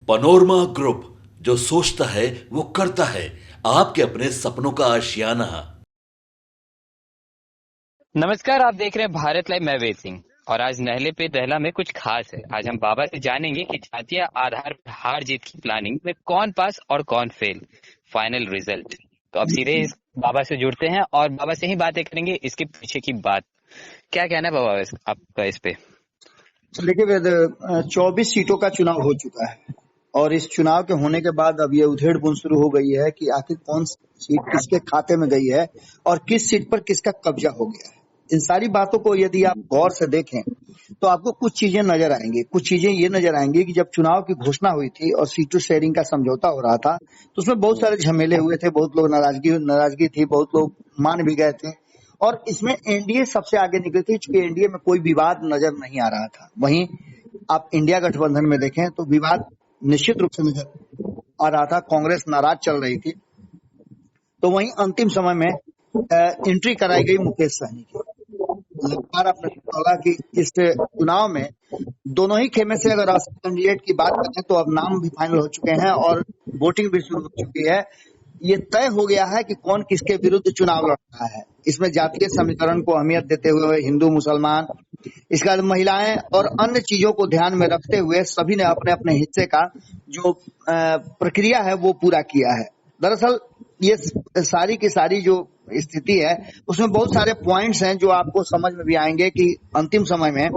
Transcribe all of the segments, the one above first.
Panorama group, जो सोचता है वो करता है। आपके अपने सपनों का आशियाना। नमस्कार, आप देख रहे हैं भारत लाइव। मैं वेद सिंह और आज नहले पे दहला में कुछ खास है। आज हम बाबा से जानेंगे कि जातीय आधार पर हार जीत की प्लानिंग में कौन पास और कौन फेल, फाइनल रिजल्ट। तो अब सीधे इस बाबा से जुड़ते हैं और बाबा से ही बातें करेंगे इसके पीछे की बात। क्या कहना है बाबा आपका इस पे? देखिए वेद, 24 सीटों का चुनाव हो चुका है और इस चुनाव के होने के बाद अब ये उधेड़-बुन शुरू हो गई है कि आखिर कौन सीट किसके खाते में गई है और किस सीट पर किसका कब्जा हो गया है। इन सारी बातों को यदि आप गौर से देखें तो आपको कुछ चीजें नजर आएंगी। कुछ चीजें ये नजर आएंगी कि जब चुनाव की घोषणा हुई थी और सीटों शेयरिंग का समझौता हो रहा था तो उसमें बहुत सारे झमेले हुए थे, बहुत लोग नाराजगी थी, बहुत लोग मान भी गए थे और इसमें एनडीए सबसे आगे निकली थी, चूंकि एनडीए में कोई विवाद नजर नहीं आ रहा था। वहीं आप इंडिया गठबंधन में देखें तो विवाद निश्चित रूप से नजर आ रहा था, कांग्रेस नाराज चल रही थी। तो वहीं अंतिम समय में एंट्री कराई गई मुकेश सहनी की। लगातार आपने देखा होगा कि इस चुनाव में दोनों ही खेमे से अगर कैंडिडेट की बात करें तो अब नाम भी फाइनल हो चुके हैं और वोटिंग भी शुरू हो चुकी है। ये तय हो गया है कि कौन किसके विरुद्ध चुनाव लड़ रहा है। इसमें जातीय समीकरण को अहमियत देते हुए हिंदू मुसलमान, इसके बाद महिलाएं और अन्य चीजों को ध्यान में रखते हुए सभी ने अपने अपने हिस्से का जो प्रक्रिया है वो पूरा किया है। दरअसल ये सारी की सारी जो स्थिति है उसमें बहुत सारे पॉइंट्स हैं जो आपको समझ में भी आएंगे कि अंतिम समय में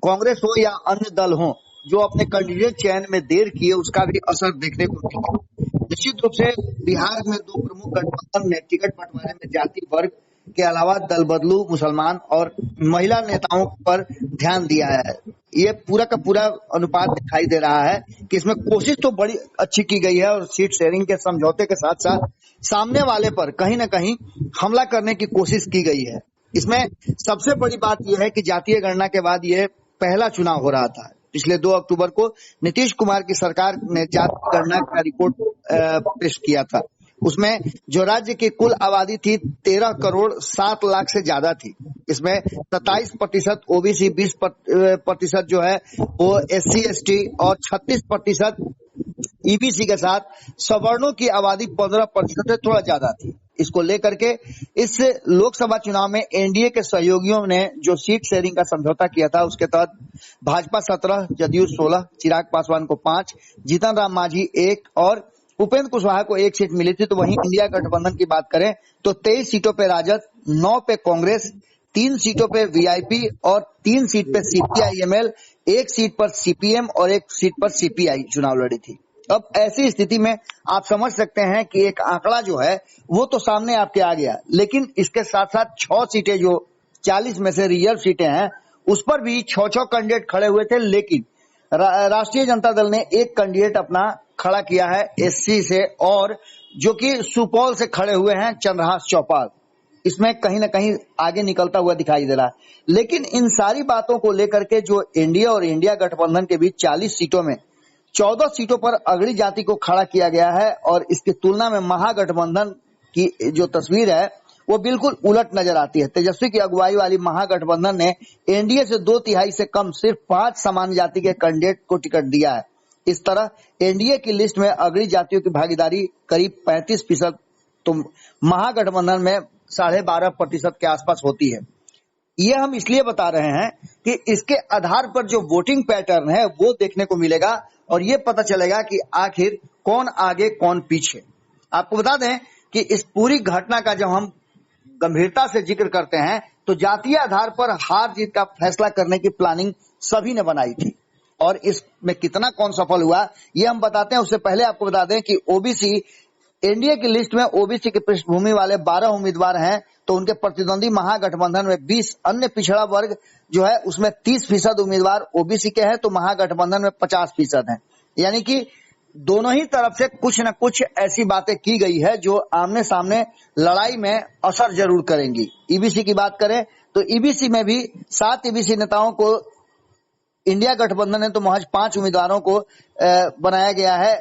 कांग्रेस हो या अन्य दल हो जो अपने कैंडिडेट चयन में देर किए उसका भी असर देखने को मिला। निश्चित रूप से बिहार में दो प्रमुख गठबंधन ने टिकट बंटवारे में जाति वर्ग के अलावा दल बदलू, मुसलमान और महिला नेताओं पर ध्यान दिया है। ये पूरा का पूरा अनुपात दिखाई दे रहा है कि इसमें कोशिश तो बड़ी अच्छी की गई है और सीट शेयरिंग के समझौते के साथ साथ सामने वाले पर कहीं ना कहीं हमला करने की कोशिश की गई है। इसमें सबसे बड़ी बात यह है कि जातीय गणना के बाद ये पहला चुनाव हो रहा था। पिछले 2 अक्टूबर को नीतीश कुमार की सरकार ने जाति गणना का रिपोर्ट पेश किया था। उसमें जो राज्य की कुल आबादी थी 13 करोड़ 7 लाख से ज्यादा थी। इसमें 27% ओबीसी, 20% जो है वो एससी एसटी और 36% ईबीसी के साथ सवर्णों की आबादी 15% से थोड़ा ज्यादा थी। इसको लेकर के इस लोकसभा चुनाव में एनडीए के सहयोगियों ने जो सीट शेयरिंग का समझौता किया था उसके तहत भाजपा 17, जदयू 16, चिराग पासवान को 5, जीतन राम मांझी 1 और उपेंद्र कुशवाहा को 1 सीट मिली थी। तो वहीं इंडिया गठबंधन की बात करें तो 23 सीटों पे राजद, 9 पे कांग्रेस, 3 सीटों पे वीआईपी और 3 सीट पे सीपीआईएमएल, 1 सीट पर सीपीएम और 1 सीट पर सीपीआई चुनाव लड़ी थी। अब ऐसी स्थिति में आप समझ सकते हैं कि एक आंकड़ा जो है वो तो सामने आपके आ गया, लेकिन इसके साथ साथ 6 सीटें जो 40 में से रिजर्व सीटें हैं उस पर भी 6 कैंडिडेट खड़े हुए थे। लेकिन राष्ट्रीय जनता दल ने एक कैंडिडेट अपना खड़ा किया है एससी से, और जो कि सुपौल से खड़े हुए हैं चंद्रहास चौपाल। इसमें कहीं ना कहीं आगे निकलता हुआ दिखाई दे रहा है। लेकिन इन सारी बातों को लेकर के जो एनडीए और इंडिया गठबंधन के बीच 40 सीटों में 14 सीटों पर अगड़ी जाति को खड़ा किया गया है और इसकी तुलना में महागठबंधन की जो तस्वीर है वो बिल्कुल उलट नजर आती है। तेजस्वी की अगुवाई वाली महागठबंधन ने एनडीए से 2/3 से कम सिर्फ 5 सामान्य जाति के कैंडिडेट को टिकट दिया है। इस तरह एनडीए की लिस्ट में अगड़ी जातियों की भागीदारी करीब 35%, तो महागठबंधन में 12.5% के आसपास होती है। ये हम इसलिए बता रहे हैं कि इसके आधार पर जो वोटिंग पैटर्न है वो देखने को मिलेगा और ये पता चलेगा कि आखिर कौन आगे कौन पीछे। आपको बता दें कि इस पूरी घटना का जब हम गंभीरता से जिक्र करते हैं तो जातीय आधार पर हार जीत का फैसला करने की प्लानिंग सभी ने बनाई थी और इसमें कितना कौन सफल हुआ ये हम बताते हैं। उससे पहले आपको बता दें कि ओबीसी, एनडीए की लिस्ट में ओबीसी की पृष्ठभूमि वाले 12 उम्मीदवार हैं, तो उनके प्रतिद्वंदी महागठबंधन में 20 अन्य पिछड़ा वर्ग जो है उसमें 30% उम्मीदवार ओबीसी के हैं, तो महागठबंधन में 50% हैं। यानी कि दोनों ही तरफ से कुछ न कुछ ऐसी बातें की गई है जो आमने सामने लड़ाई में असर जरूर करेंगी। ईबीसी की बात करें तो ईबीसी में भी 7 ईबीसी नेताओं को इंडिया गठबंधन ने तो महज 5 उम्मीदवारों को बनाया गया है।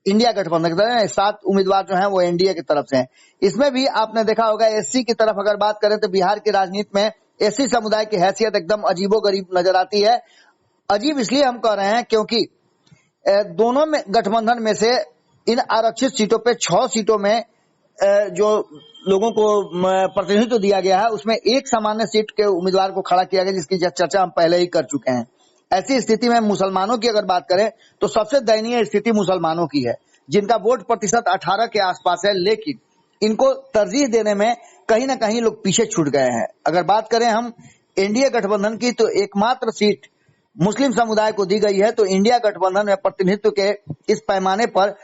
इंडिया गठबंधन की तरफ 7 उम्मीदवार जो हैं वो एनडीए की तरफ से हैं। इसमें भी आपने देखा होगा एससी की तरफ अगर बात करें तो बिहार की राजनीति में एससी समुदाय की हैसियत एकदम अजीबोगरीब नजर आती है। अजीब इसलिए हम कह रहे हैं क्योंकि दोनों में गठबंधन में से इन आरक्षित सीटों पे 6 सीटों में जो लोगों को प्रतिनिधित्व दिया गया है उसमें एक सामान्य सीट के उम्मीदवार को खड़ा किया गया, जिसकी चर्चा हम पहले ही कर चुके हैं। ऐसी स्थिति में मुसलमानों की अगर बात करें तो सबसे दयनीय स्थिति मुसलमानों की है, जिनका वोट प्रतिशत 18 के आसपास है, लेकिन इनको तरजीह देने में कहीं ना कहीं लोग पीछे छूट गए हैं। अगर बात करें हम एनडीए गठबंधन की तो एकमात्र सीट मुस्लिम समुदाय को दी गई है। तो इंडिया गठबंधन में प्रतिनिधित्व के इस पैमाने पर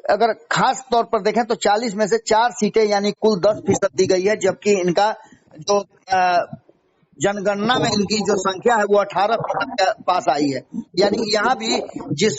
अगर खास तौर पर देखें तो 40 में से 4 सीटें यानी कुल 10% दी गई है, जबकि इनका जो जनगणना में इनकी जो संख्या है वो 18% के पास आई है। यानी यहाँ भी जिस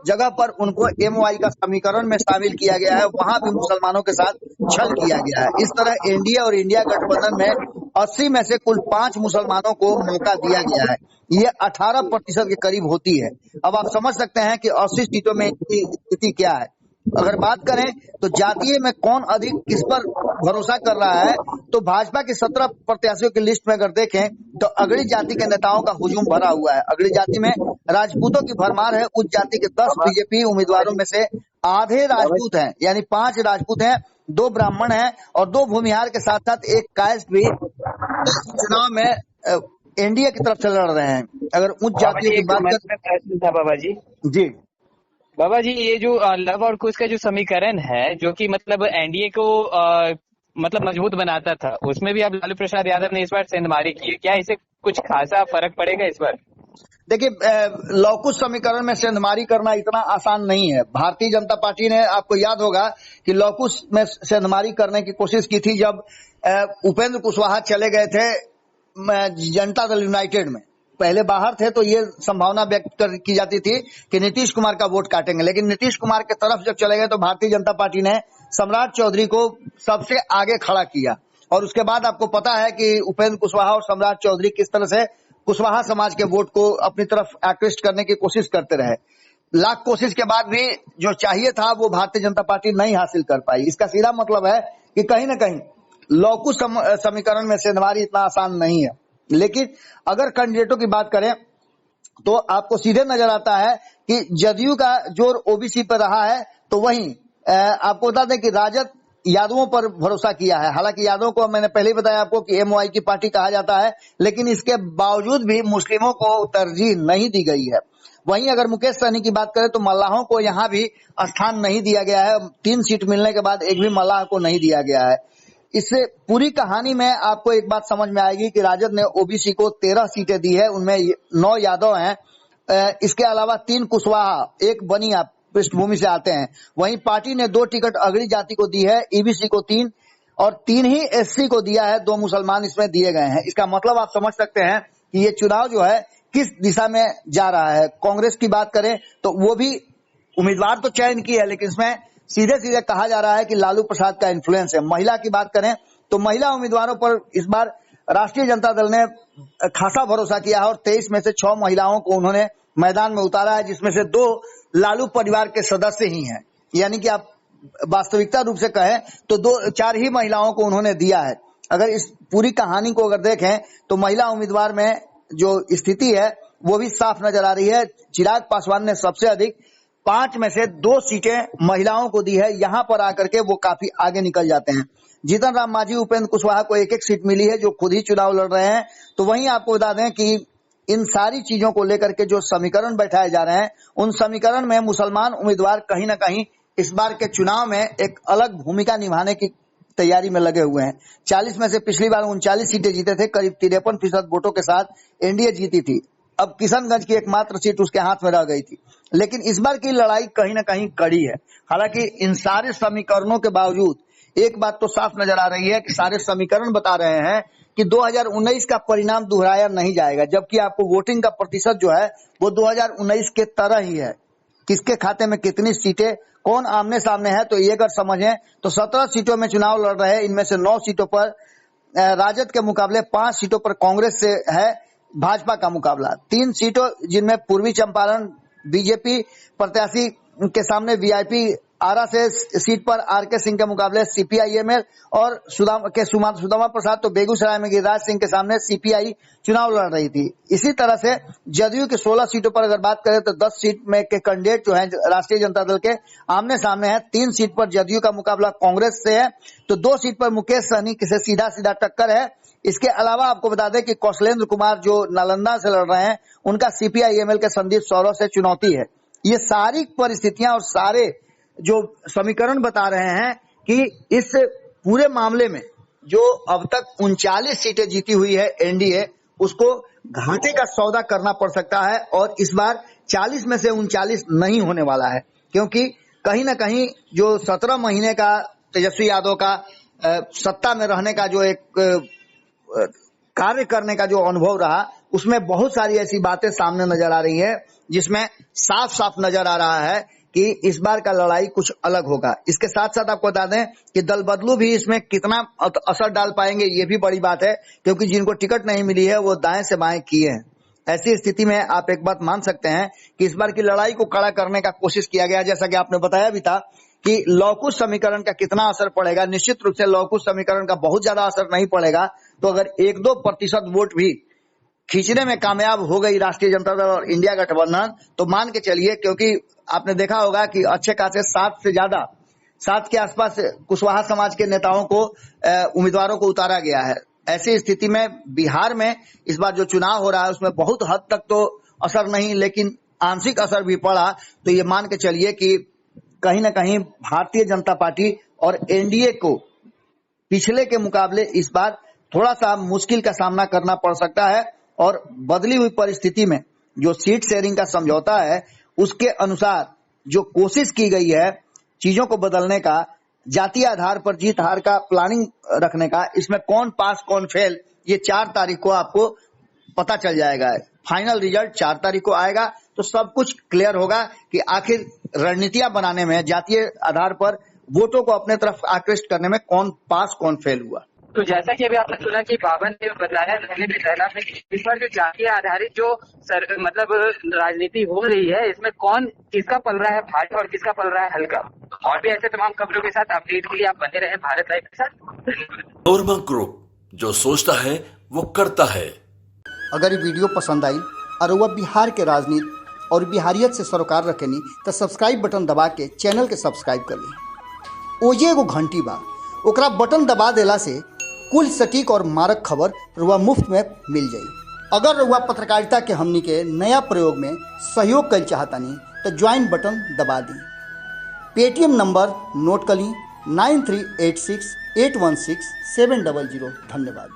जगह पर उनको एमओआई का समीकरण में शामिल किया गया है वहां भी मुसलमानों के साथ छल किया गया है। इस तरह एनडीए और इंडिया गठबंधन में 80 में से कुल 5 मुसलमानों को मौका दिया गया है। ये 18% के करीब होती है। अब आप समझ सकते हैं कि 80 सीटों में इनकी स्थिति क्या है। अगर बात करें तो जातीय में कौन अधिक किस पर भरोसा कर रहा है, तो भाजपा के 17 प्रत्याशियों की लिस्ट में अगर देखें तो अगड़ी जाति के नेताओं का हुजूम भरा हुआ है। अगड़ी जाति में राजपूतों की भरमार है। उच्च जाति के 10 बीजेपी उम्मीदवारों में से आधे राजपूत हैं, यानी 5 राजपूत हैं, 2 ब्राह्मण हैं और 2 भूमिहार के साथ साथ एक कायस्थ भी चुनाव में एनडीए की तरफ से लड़ रहे हैं। अगर उच्च जातियों की बात करें बाबा जी बाबा जी, ये जो लव और कुश का जो समीकरण है जो कि मतलब एनडीए को मतलब मजबूत बनाता था, उसमें भी अब लालू प्रसाद यादव ने इस बार सेंधमारी की है। क्या इसे कुछ खासा फर्क पड़ेगा इस बार? देखिए, लव-कुश समीकरण में सेंधमारी करना इतना आसान नहीं है। भारतीय जनता पार्टी ने, आपको याद होगा कि लव-कुश में सेंधमारी करने की कोशिश की थी जब उपेंद्र कुशवाहा चले गए थे जनता दल यूनाइटेड में। पहले बाहर थे तो ये संभावना व्यक्त की जाती थी कि नीतीश कुमार का वोट काटेंगे, लेकिन नीतीश कुमार के तरफ जब चले गए तो भारतीय जनता पार्टी ने सम्राट चौधरी को सबसे आगे खड़ा किया। और उसके बाद आपको पता है कि उपेंद्र कुशवाहा और सम्राट चौधरी किस तरह से कुशवाहा समाज के वोट को अपनी तरफ आकृष्ट करने की कोशिश करते रहे। लाख कोशिश के बाद भी जो चाहिए था वो भारतीय जनता पार्टी नहीं हासिल कर पाई। इसका सीधा मतलब है कि कहीं ना कहीं लव-कुश समीकरण में सेंधमारी इतना आसान नहीं है। लेकिन अगर कैंडिडेटों की बात करें तो आपको सीधे नजर आता है कि जदयू का जोर ओबीसी पर रहा है, तो वहीं आपको बता दें कि राजद यादवों पर भरोसा किया है। हालांकि यादवों को मैंने पहले ही बताया आपको कि एमओआई की पार्टी कहा जाता है, लेकिन इसके बावजूद भी मुस्लिमों को तरजीह नहीं दी गई है। वहीं अगर मुकेश सहनी की बात करें तो मल्लाहों को यहाँ भी स्थान नहीं दिया गया है। 3 सीट मिलने के बाद एक भी मल्लाह को नहीं दिया गया है। इससे पूरी कहानी में आपको एक बात समझ में आएगी कि राजद ने ओबीसी को 13 सीटें दी है, उनमें 9 यादव हैं। इसके अलावा 3 कुशवाहा, 1 बनिया पृष्ठभूमि से आते हैं। वहीं पार्टी ने 2 टिकट अगड़ी जाति को दी है, ईबीसी को 3 और 3 ही एससी को दिया है, 2 मुसलमान इसमें दिए गए हैं। इसका मतलब आप समझ सकते हैं कि ये चुनाव जो है किस दिशा में जा रहा है। कांग्रेस की बात करें तो वो भी उम्मीदवार तो चयन की है, लेकिन इसमें सीधे सीधे कहा जा रहा है कि लालू प्रसाद का इन्फ्लुएंस है। महिला की बात करें तो महिला उम्मीदवारों पर इस बार राष्ट्रीय जनता दल ने खासा भरोसा किया है और 23 में से 6 महिलाओं को उन्होंने मैदान में उतारा है, जिसमें से 2 लालू परिवार के सदस्य ही हैं। यानी कि आप वास्तविकता रूप से कहें तो 4 ही महिलाओं को उन्होंने दिया है। अगर इस पूरी कहानी को अगर देखें तो महिला उम्मीदवार में जो स्थिति है वो भी साफ नजर आ रही है। चिराग पासवान ने सबसे अधिक 5 में से 2 सीटें महिलाओं को दी है। यहाँ पर आकर के वो काफी आगे निकल जाते हैं। जीतन राम मांझी, उपेंद्र कुशवाहा को 1-1 सीट मिली है जो खुद ही चुनाव लड़ रहे हैं। तो वहीं आपको बता दें कि इन सारी चीजों को लेकर के जो समीकरण बैठाए जा रहे हैं, उन समीकरण में मुसलमान उम्मीदवार कहीं ना कहीं इस बार के चुनाव में एक अलग भूमिका निभाने की तैयारी में लगे हुए हैं। 40 में से पिछली बार 39 सीटें जीते थे, करीब 53% वोटों के साथ एनडीए जीती थी। अब किशनगंज की एकमात्र सीट उसके हाथ में रह गई थी। लेकिन इस बार की लड़ाई कहीं ना कहीं कड़ी है। हालांकि इन सारे समीकरणों के बावजूद एक बात तो साफ नजर आ रही है कि सारे समीकरण बता रहे हैं कि 2019 का परिणाम दोहराया नहीं जाएगा, जबकि आपको वोटिंग का प्रतिशत जो है वो 2019 के तरह ही है। किसके खाते में कितनी सीटें, कौन आमने सामने है, तो ये अगर समझें तो 17 सीटों में चुनाव लड़ रहे हैं। इनमें से 9 सीटों पर राजद के मुकाबले 5 सीटों पर कांग्रेस से है भाजपा का मुकाबला। 3 सीटों जिनमें पूर्वी चंपारण बीजेपी प्रत्याशी के सामने वीआईपी आरा से सीट पर आर.के. सिंह के मुकाबले सीपीआई-एमएल और सुदामा प्रसाद तो बेगूसराय में गिरिराज सिंह के सामने सीपीआई चुनाव लड़ रही थी। इसी तरह से जदयू की 16 सीटों पर अगर बात करें तो 10 सीट में के कैंडिडेट जो हैं राष्ट्रीय जनता दल के आमने सामने हैं। 3 सीट पर जदयू का मुकाबला कांग्रेस से है तो 2 सीट पर मुकेश सहनी से सीधा टक्कर है। इसके अलावा आपको बता दें कि कौशलेंद्र कुमार जो नालंदा से लड़ रहे हैं उनका सीपीआई-एमएल के संदीप सौरव से चुनौती है। ये सारी परिस्थितियां और सारे जो समीकरण बता रहे हैं कि इस पूरे मामले में जो अब तक 39 सीटें जीती हुई है एनडीए, उसको घाटे का सौदा करना पड़ सकता है और इस बार 40 में से 39 नहीं होने वाला है, क्योंकि कहीं ना कहीं जो 17 महीने का तेजस्वी यादव का सत्ता में रहने का जो एक कार्य करने का जो अनुभव रहा, उसमें बहुत सारी ऐसी बातें सामने नजर आ रही है जिसमें साफ साफ नजर आ रहा है कि इस बार का लड़ाई कुछ अलग होगा। इसके साथ साथ आपको बता दें कि दल बदलू भी इसमें कितना असर डाल पाएंगे ये भी बड़ी बात है, क्योंकि जिनको टिकट नहीं मिली है वो दाएं से बाएं किए हैं। ऐसी स्थिति में आप एक बात मान सकते हैं कि इस बार की लड़ाई को कड़ा करने का कोशिश किया गया। जैसा कि आपने बताया भी था कि लौकुश समीकरण का कितना असर पड़ेगा, निश्चित रूप से लौकुश समीकरण का बहुत ज्यादा असर नहीं पड़ेगा। तो अगर 1-2% वोट भी खींचने में कामयाब हो गई राष्ट्रीय जनता दल और इंडिया गठबंधन, तो मान के चलिए, क्योंकि आपने देखा होगा कि अच्छे खासे 7 के आसपास कुशवाहा समाज के नेताओं को उम्मीदवारों को उतारा गया है। ऐसी स्थिति में बिहार में इस बार जो चुनाव हो रहा है उसमें बहुत हद तक तो असर नहीं, लेकिन आंशिक असर भी पड़ा। तो ये मान के चलिए कि कहीं ना कहीं भारतीय जनता पार्टी और एनडीए को पिछले के मुकाबले इस बार थोड़ा सा मुश्किल का सामना करना पड़ सकता है और बदली हुई परिस्थिति में जो सीट शेयरिंग का समझौता है उसके अनुसार जो कोशिश की गई है चीजों को बदलने का, जातीय आधार पर जीत हार का प्लानिंग रखने का, इसमें कौन पास कौन फेल, ये 4 तारीख को आपको पता चल जाएगा। फाइनल रिजल्ट 4 तारीख को आएगा तो सब कुछ क्लियर होगा कि आखिर रणनीतियां बनाने में जातीय आधार पर वोटों को अपने तरफ आकृष्ट करने में कौन पास कौन फेल हुआ। तो जैसा कि अभी आपने सुना कि बाबा ने बताया पहले भी पहला में इस पर जो जातीय आधारित जो मतलब राजनीति हो रही है, इसमें कौन किसका पल रहा है भारी और किसका पल रहा है हल्का। और भी ऐसे तमाम खबरों के साथ अपडेट के लिए आप बने रहे भारत लाइव के साथ। नोरमा ग्रुप, जो सोचता है वो करता है। अगर ये वीडियो पसंद आई और वह बिहार के राजनीति और बिहारियत से सरोकार रखेनी तो सब्सक्राइब बटन दबा के चैनल के सब्सक्राइब कर ली। ओजे एगो घंटी बा, ओकरा बटन दबा देला से कुल सटीक और मारक खबर रुआ मुफ्त में मिल जाई। अगर रुआ पत्रकारिता के हमनी के नया प्रयोग में सहयोग कर चाहतानी तो ज्वाइन बटन दबा दी। पेटीएम नंबर नोट कर ली 9386816700। धन्यवाद।